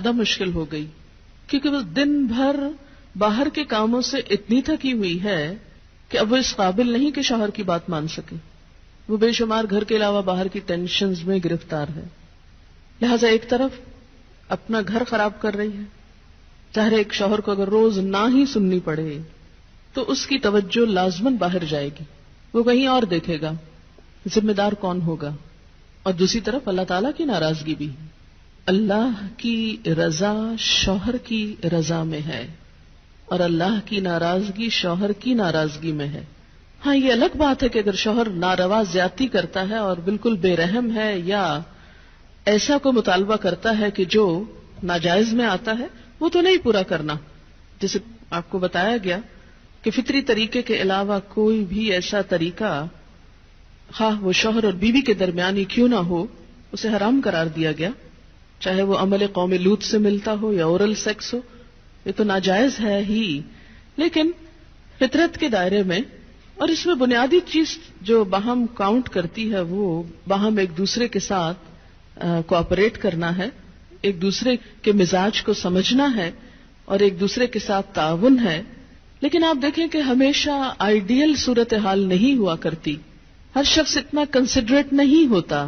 زیادہ مشکل ہو گئی، کیونکہ وہ دن بھر باہر کے کاموں سے اتنی تھکی ہوئی ہے کہ اب وہ اس قابل نہیں کہ شوہر کی بات مان سکے. وہ بے شمار گھر کے علاوہ باہر کی ٹینشنز میں گرفتار ہے. لہذا ایک طرف اپنا گھر خراب کر رہی ہے. ظاہر ایک شوہر کو اگر روز نہ ہی سننی پڑے تو اس کی توجہ لازماً باہر جائے گی، وہ کہیں اور دیکھے گا. ذمہ دار کون ہوگا؟ اور دوسری طرف اللہ تعالیٰ کی ناراضگی بھی. اللہ کی رضا شوہر کی رضا میں ہے اور اللہ کی ناراضگی شوہر کی ناراضگی میں ہے. ہاں یہ الگ بات ہے کہ اگر شوہر ناروا زیادتی کرتا ہے اور بالکل بے رحم ہے یا ایسا کو مطالبہ کرتا ہے کہ جو ناجائز میں آتا ہے، وہ تو نہیں پورا کرنا. جیسے آپ کو بتایا گیا کہ فطری طریقے کے علاوہ کوئی بھی ایسا طریقہ خواہ وہ شوہر اور بیوی کے درمیان ہی کیوں نہ ہو اسے حرام قرار دیا گیا، چاہے وہ عمل قوم لوط سے ملتا ہو یا اورل سیکس ہو. یہ تو ناجائز ہے ہی، لیکن فطرت کے دائرے میں. اور اس میں بنیادی چیز جو باہم کاؤنٹ کرتی ہے وہ باہم ایک دوسرے کے ساتھ کوآپریٹ کرنا ہے، ایک دوسرے کے مزاج کو سمجھنا ہے اور ایک دوسرے کے ساتھ تعاون ہے. لیکن آپ دیکھیں کہ ہمیشہ آئیڈیل صورتحال نہیں ہوا کرتی، ہر شخص اتنا کنسیڈریٹ نہیں ہوتا.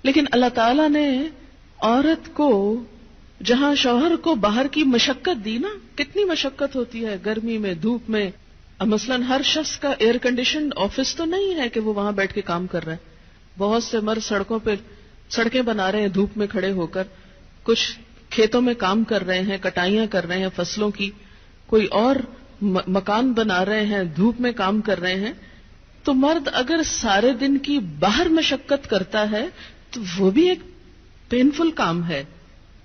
لیکن اللہ تعالیٰ نے عورت کو جہاں شوہر کو باہر کی مشقت دی نا، کتنی مشقت ہوتی ہے گرمی میں، دھوپ میں. مثلاً ہر شخص کا ایئر کنڈیشنڈ آفس تو نہیں ہے کہ وہ وہاں بیٹھ کے کام کر رہا ہے. بہت سے مرد سڑکوں پہ سڑکیں بنا رہے ہیں دھوپ میں کھڑے ہو کر، کچھ کھیتوں میں کام کر رہے ہیں، کٹائیاں کر رہے ہیں فصلوں کی، کوئی اور مکان بنا رہے ہیں، دھوپ میں کام کر رہے ہیں. تو مرد اگر سارے دن کی باہر مشقت کرتا ہے تو وہ بھی ایک پینفل کام ہے،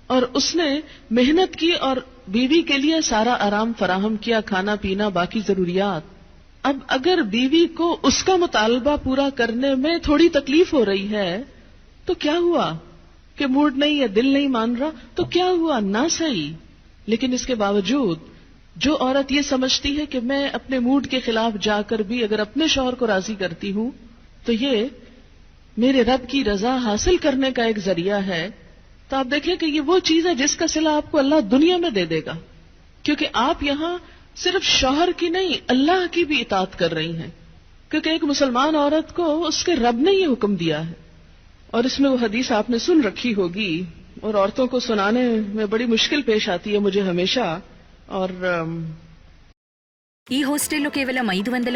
اور اس نے محنت کی اور بیوی کے لیے سارا آرام فراہم کیا، کھانا پینا باقی ضروریات. اب اگر بیوی کو اس کا مطالبہ پورا کرنے میں تھوڑی تکلیف ہو رہی ہے تو کیا ہوا کہ موڈ نہیں ہے، دل نہیں مان رہا تو کیا ہوا، نہ صحیح. لیکن اس کے باوجود جو عورت یہ سمجھتی ہے کہ میں اپنے موڈ کے خلاف جا کر بھی اگر اپنے شوہر کو راضی کرتی ہوں تو یہ میرے رب کی رضا حاصل کرنے کا ایک ذریعہ ہے، تو آپ دیکھیں کہ یہ وہ چیز ہے جس کا صلہ آپ کو اللہ دنیا میں دے دے گا، کیونکہ آپ یہاں صرف شوہر کی نہیں اللہ کی بھی اطاعت کر رہی ہیں. کیونکہ ایک مسلمان عورت کو اس کے رب نے یہ حکم دیا ہے. اور اس میں وہ حدیث آپ نے سن رکھی ہوگی اور عورتوں کو سنانے میں بڑی مشکل پیش آتی ہے مجھے ہمیشہ. اور ఈ హాస్టల్లో కేవలం 500 మంది